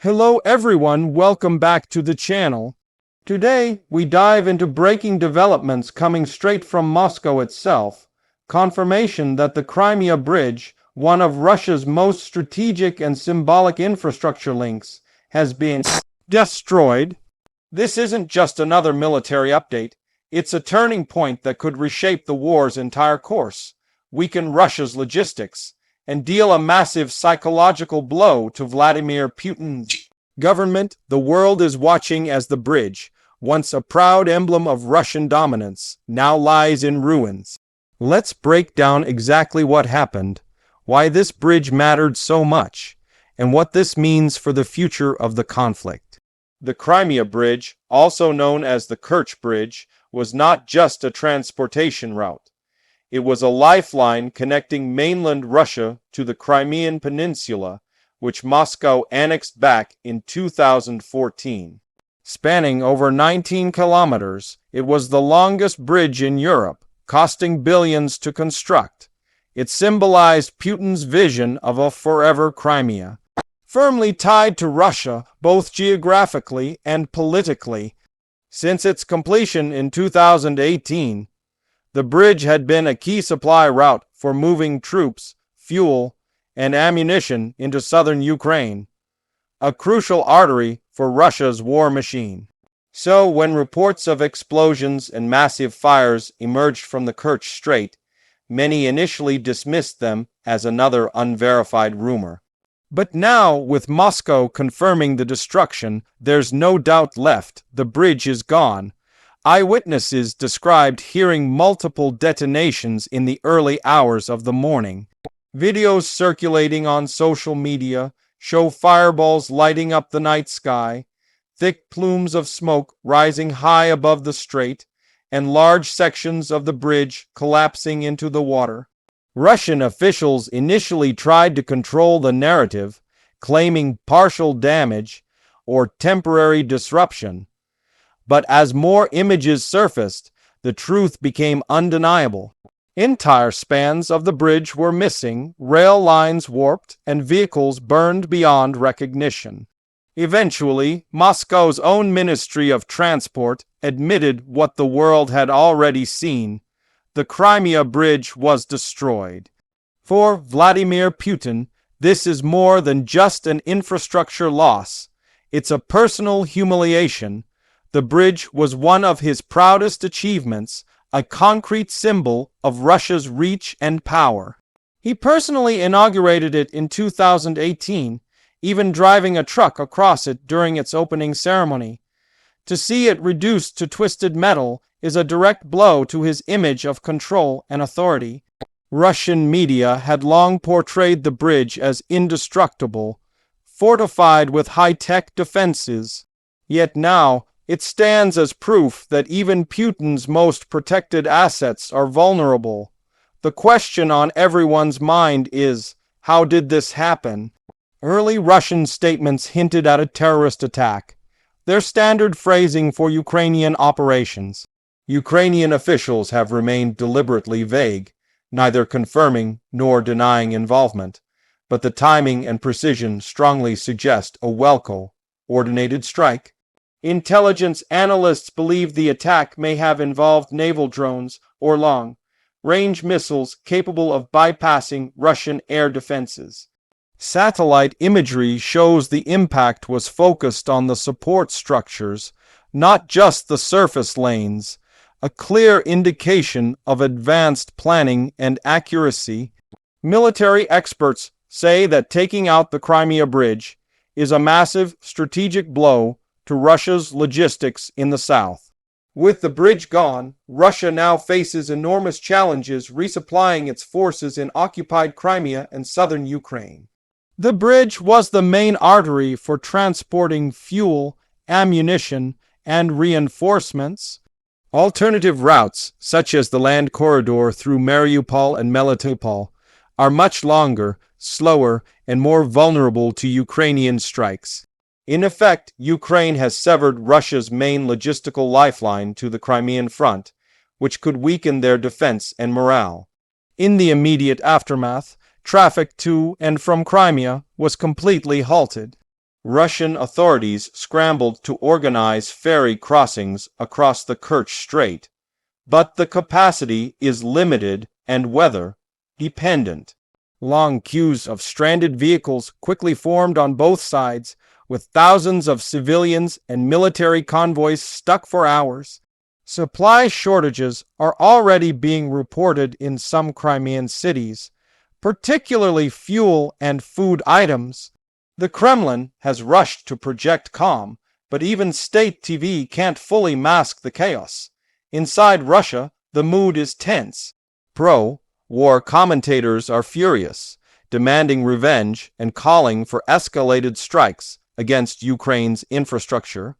Hello everyone, welcome back to the channel. Today, we dive into breaking developments coming straight from Moscow itself. Confirmation that the Crimea Bridge, one of Russia's most strategic and symbolic infrastructure links, has been destroyed. This isn't just another military update. It's a turning point that could reshape the war's entire course, weaken Russia's logistics, and deal a massive psychological blow to Vladimir Putin's government. The world is watching as the bridge, once a proud emblem of Russian dominance, now lies in ruins. Let's break down exactly what happened, why this bridge mattered so much, and what this means for the future of the conflict. The Crimea Bridge, also known as the Kerch Bridge, was not just a transportation route. It was a lifeline connecting mainland Russia to the Crimean Peninsula, which Moscow annexed back in 2014. Spanning over 19 kilometers, it was the longest bridge in Europe, costing billions to construct. It symbolized Putin's vision of a forever Crimea, firmly tied to Russia both geographically and politically. Since its completion in 2018, the bridge had been a key supply route for moving troops, fuel, and ammunition into southern Ukraine, a crucial artery for Russia's war machine. So, when reports of explosions and massive fires emerged from the Kerch Strait, many initially dismissed them as another unverified rumor. But now, with Moscow confirming the destruction, there's no doubt left. The bridge is gone. Eyewitnesses described hearing multiple detonations in the early hours of the morning. Videos circulating on social media show fireballs lighting up the night sky, thick plumes of smoke rising high above the strait, and large sections of the bridge collapsing into the water. Russian officials initially tried to control the narrative, claiming partial damage or temporary disruption. But as more images surfaced, the truth became undeniable. Entire spans of the bridge were missing, rail lines warped, and vehicles burned beyond recognition. Eventually, Moscow's own Ministry of Transport admitted what the world had already seen. The Crimea Bridge was destroyed. For Vladimir Putin, this is more than just an infrastructure loss. It's a personal humiliation. The bridge was one of his proudest achievements, a concrete symbol of Russia's reach and power. He personally inaugurated it in 2018, even driving a truck across it during its opening ceremony. To see it reduced to twisted metal is a direct blow to his image of control and authority. Russian media had long portrayed the bridge as indestructible, fortified with high-tech defenses. Yet now, it stands as proof that even Putin's most protected assets are vulnerable. The question on everyone's mind is, how did this happen? Early Russian statements hinted at a terrorist attack, their standard phrasing for Ukrainian operations. Ukrainian officials have remained deliberately vague, neither confirming nor denying involvement, but the timing and precision strongly suggest a well-coordinated strike. Intelligence analysts believe the attack may have involved naval drones or long-range missiles capable of bypassing Russian air defenses. Satellite imagery shows the impact was focused on the support structures, not just the surface lanes, a clear indication of advanced planning and accuracy. Military experts say that taking out the Crimea Bridge is a massive strategic blow to Russia's logistics in the south. With the bridge gone, Russia now faces enormous challenges resupplying its forces in occupied Crimea and southern Ukraine. The bridge was the main artery for transporting fuel, ammunition, and reinforcements. Alternative routes, such as the land corridor through Mariupol and Melitopol, are much longer, slower, and more vulnerable to Ukrainian strikes. In effect, Ukraine has severed Russia's main logistical lifeline to the Crimean front, which could weaken their defense and morale. In the immediate aftermath, traffic to and from Crimea was completely halted. Russian authorities scrambled to organize ferry crossings across the Kerch Strait, but the capacity is limited and weather dependent. Long queues of stranded vehicles quickly formed on both sides, with thousands of civilians and military convoys stuck for hours. Supply shortages are already being reported in some Crimean cities, particularly fuel and food items. The Kremlin has rushed to project calm, but even state TV can't fully mask the chaos. Inside Russia, the mood is tense. Pro-war commentators are furious, demanding revenge and calling for escalated strikes against Ukraine's infrastructure.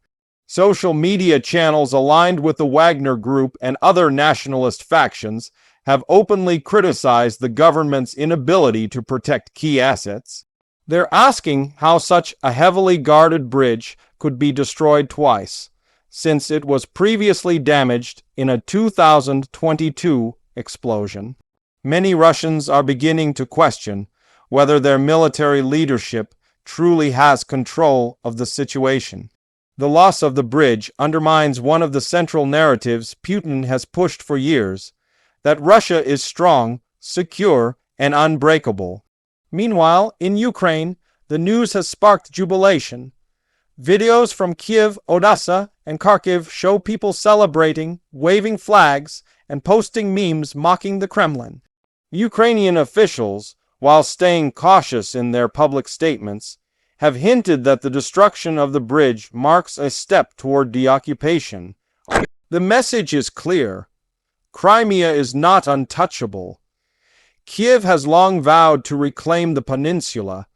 Social media channels aligned with the Wagner Group and other nationalist factions have openly criticized the government's inability to protect key assets. They're asking how such a heavily guarded bridge could be destroyed twice, since it was previously damaged in a 2022 explosion. Many Russians are beginning to question whether their military leadership truly has control of the situation. The loss of the bridge undermines one of the central narratives Putin has pushed for years, that Russia is strong, secure, and unbreakable. Meanwhile, in Ukraine, the news has sparked jubilation. Videos from Kiev, Odessa, and Kharkiv show people celebrating, waving flags, and posting memes mocking the Kremlin. Ukrainian officials, while staying cautious in their public statements, have hinted that the destruction of the bridge marks a step toward deoccupation. The message is clear. Crimea is not untouchable. Kiev has long vowed to reclaim the peninsula,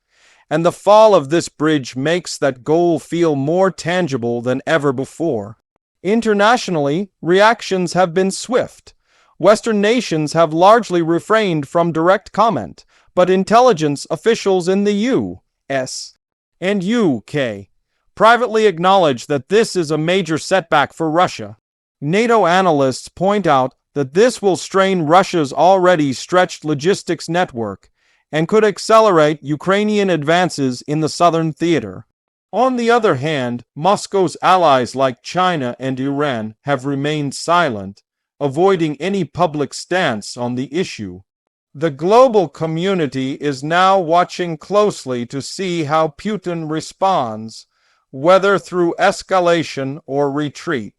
and the fall of this bridge makes that goal feel more tangible than ever before. Internationally, reactions have been swift. Western nations have largely refrained from direct comment, but intelligence officials in the U.S. and UK privately acknowledge that this is a major setback for Russia. NATO analysts point out that this will strain Russia's already stretched logistics network and could accelerate Ukrainian advances in the southern theater. On the other hand, Moscow's allies like China and Iran have remained silent, avoiding any public stance on the issue. The global community is now watching closely to see how Putin responds, whether through escalation or retreat.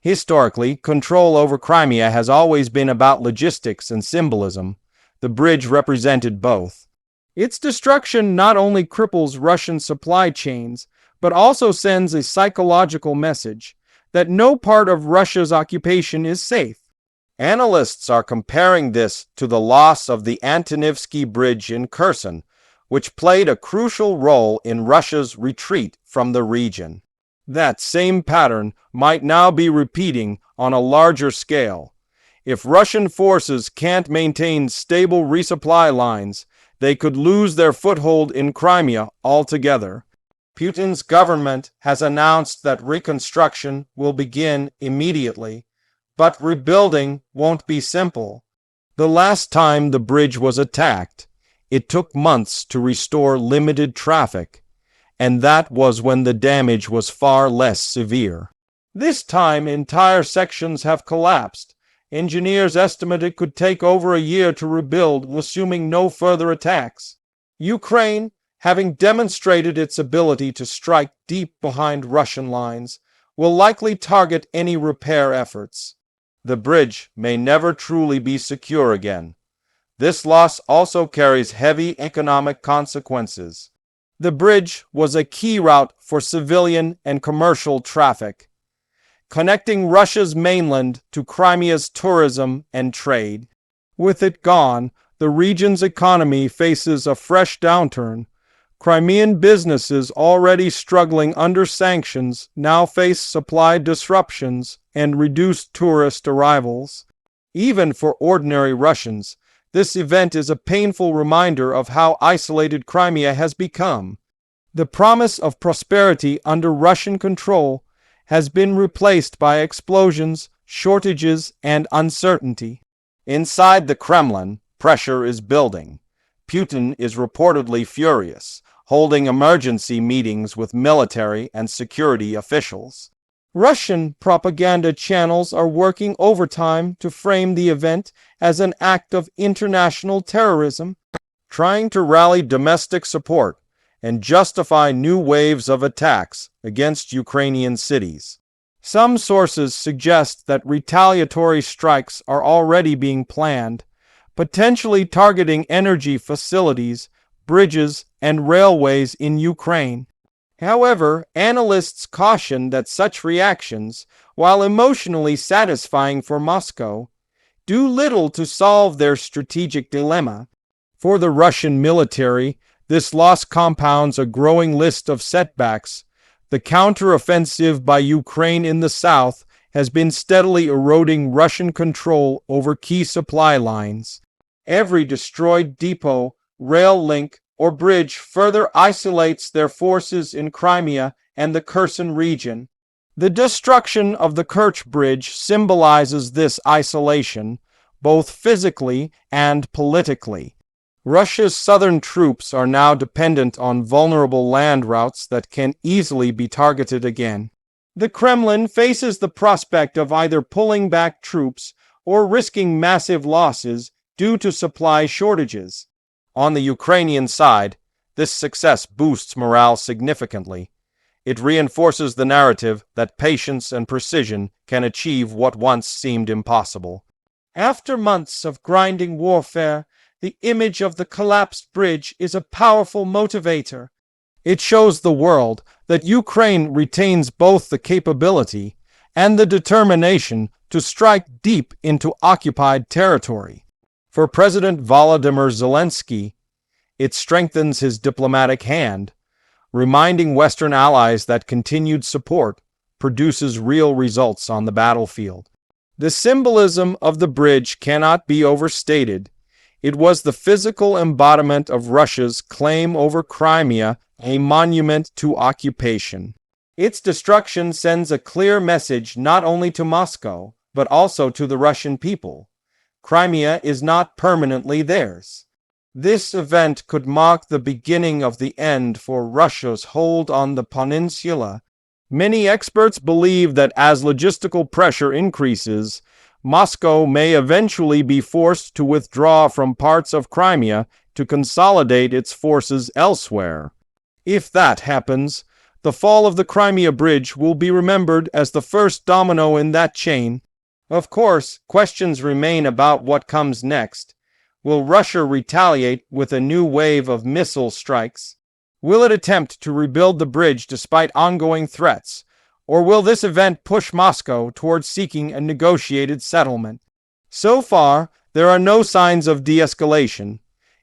Historically, control over Crimea has always been about logistics and symbolism. The bridge represented both. Its destruction not only cripples Russian supply chains, but also sends a psychological message that no part of Russia's occupation is safe. Analysts are comparing this to the loss of the Antonivsky Bridge in Kherson, which played a crucial role in Russia's retreat from the region. That same pattern might now be repeating on a larger scale. If Russian forces can't maintain stable resupply lines, they could lose their foothold in Crimea altogether. Putin's government has announced that reconstruction will begin immediately, but rebuilding won't be simple. The last time the bridge was attacked, it took months to restore limited traffic, and that was when the damage was far less severe. This time, entire sections have collapsed. Engineers estimate it could take over a year to rebuild, assuming no further attacks. Ukraine, having demonstrated its ability to strike deep behind Russian lines, will likely target any repair efforts. The bridge may never truly be secure again. This loss also carries heavy economic consequences. The bridge was a key route for civilian and commercial traffic, connecting Russia's mainland to Crimea's tourism and trade. With it gone, the region's economy faces a fresh downturn. Crimean businesses already struggling under sanctions now face supply disruptions and reduced tourist arrivals. Even for ordinary Russians, this event is a painful reminder of how isolated Crimea has become. The promise of prosperity under Russian control has been replaced by explosions, shortages, and uncertainty. Inside the Kremlin, pressure is building. Putin is reportedly furious, holding emergency meetings with military and security officials. Russian propaganda channels are working overtime to frame the event as an act of international terrorism, trying to rally domestic support and justify new waves of attacks against Ukrainian cities. Some sources suggest that retaliatory strikes are already being planned, potentially targeting energy facilities, bridges, and railways in Ukraine. However, analysts caution that such reactions, while emotionally satisfying for Moscow, do little to solve their strategic dilemma. For the Russian military, this loss compounds a growing list of setbacks. The counteroffensive by Ukraine in the south has been steadily eroding Russian control over key supply lines. Every destroyed depot, rail link, or bridge further isolates their forces in Crimea and the Kherson region. The destruction of the Kerch bridge symbolizes this isolation, both physically and politically. Russia's southern troops are now dependent on vulnerable land routes that can easily be targeted again. The Kremlin faces the prospect of either pulling back troops or risking massive losses due to supply shortages. On the Ukrainian side, this success boosts morale significantly. It reinforces the narrative that patience and precision can achieve what once seemed impossible. After months of grinding warfare, the image of the collapsed bridge is a powerful motivator. It shows the world that Ukraine retains both the capability and the determination to strike deep into occupied territory. For President Volodymyr Zelensky, it strengthens his diplomatic hand, reminding Western allies that continued support produces real results on the battlefield. The symbolism of the bridge cannot be overstated. It was the physical embodiment of Russia's claim over Crimea, a monument to occupation. Its destruction sends a clear message not only to Moscow, but also to the Russian people. Crimea is not permanently theirs. This event could mark the beginning of the end for Russia's hold on the peninsula. Many experts believe that as logistical pressure increases, Moscow may eventually be forced to withdraw from parts of Crimea to consolidate its forces elsewhere. If that happens, the fall of the Crimea Bridge will be remembered as the first domino in that chain. Of course, questions remain about what comes next. Will Russia retaliate with a new wave of missile strikes? Will it attempt to rebuild the bridge despite ongoing threats? Or will this event push Moscow towards seeking a negotiated settlement? So far, there are no signs of de-escalation.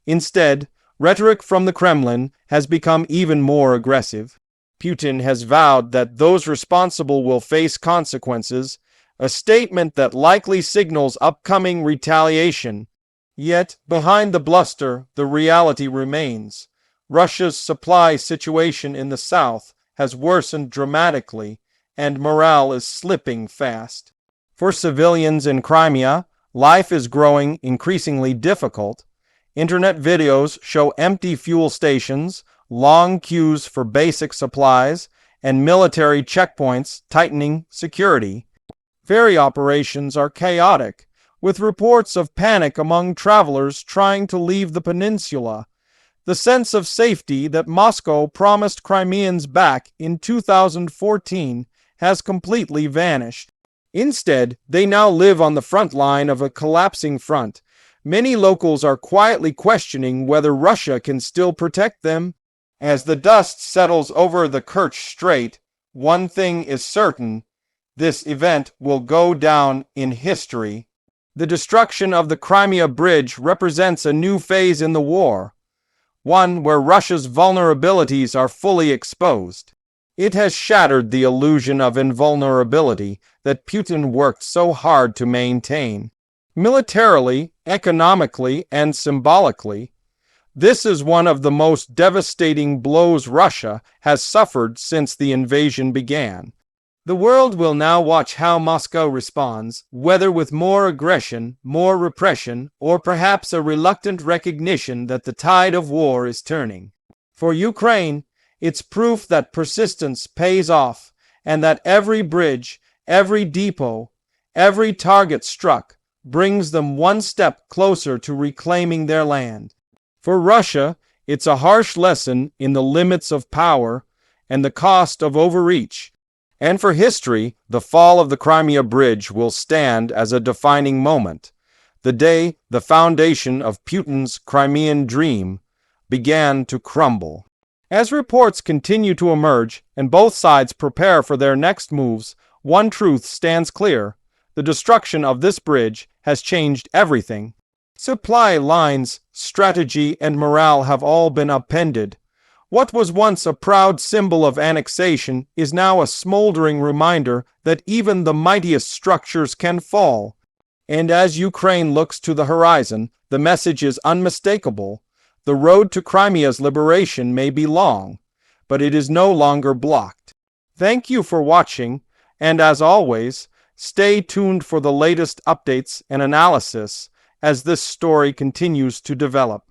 Instead, rhetoric from the Kremlin has become even more aggressive. Putin has vowed that those responsible will face consequences, a statement that likely signals upcoming retaliation. Yet, behind the bluster, the reality remains. Russia's supply situation in the south has worsened dramatically, and morale is slipping fast. For civilians in Crimea, life is growing increasingly difficult. Internet videos show empty fuel stations, long queues for basic supplies, and military checkpoints tightening security. Ferry operations are chaotic, with reports of panic among travelers trying to leave the peninsula. The sense of safety that Moscow promised Crimeans back in 2014 has completely vanished. Instead, they now live on the front line of a collapsing front. Many locals are quietly questioning whether Russia can still protect them. As the dust settles over the Kerch Strait, one thing is certain: this event will go down in history. The destruction of the Crimea Bridge represents a new phase in the war, one where Russia's vulnerabilities are fully exposed. It has shattered the illusion of invulnerability that Putin worked so hard to maintain. Militarily, economically, and symbolically, this is one of the most devastating blows Russia has suffered since the invasion began. The world will now watch how Moscow responds, whether with more aggression, more repression, or perhaps a reluctant recognition that the tide of war is turning. For Ukraine, it's proof that persistence pays off and that every bridge, every depot, every target struck brings them one step closer to reclaiming their land. For Russia, it's a harsh lesson in the limits of power and the cost of overreach. And for history, the fall of the Crimea Bridge will stand as a defining moment, the day the foundation of Putin's Crimean dream began to crumble. As reports continue to emerge and both sides prepare for their next moves, one truth stands clear: the destruction of this bridge has changed everything. Supply lines, strategy, and morale have all been upended. What was once a proud symbol of annexation is now a smoldering reminder that even the mightiest structures can fall. And as Ukraine looks to the horizon, the message is unmistakable. The road to Crimea's liberation may be long, but it is no longer blocked. Thank you for watching, and as always, stay tuned for the latest updates and analysis as this story continues to develop.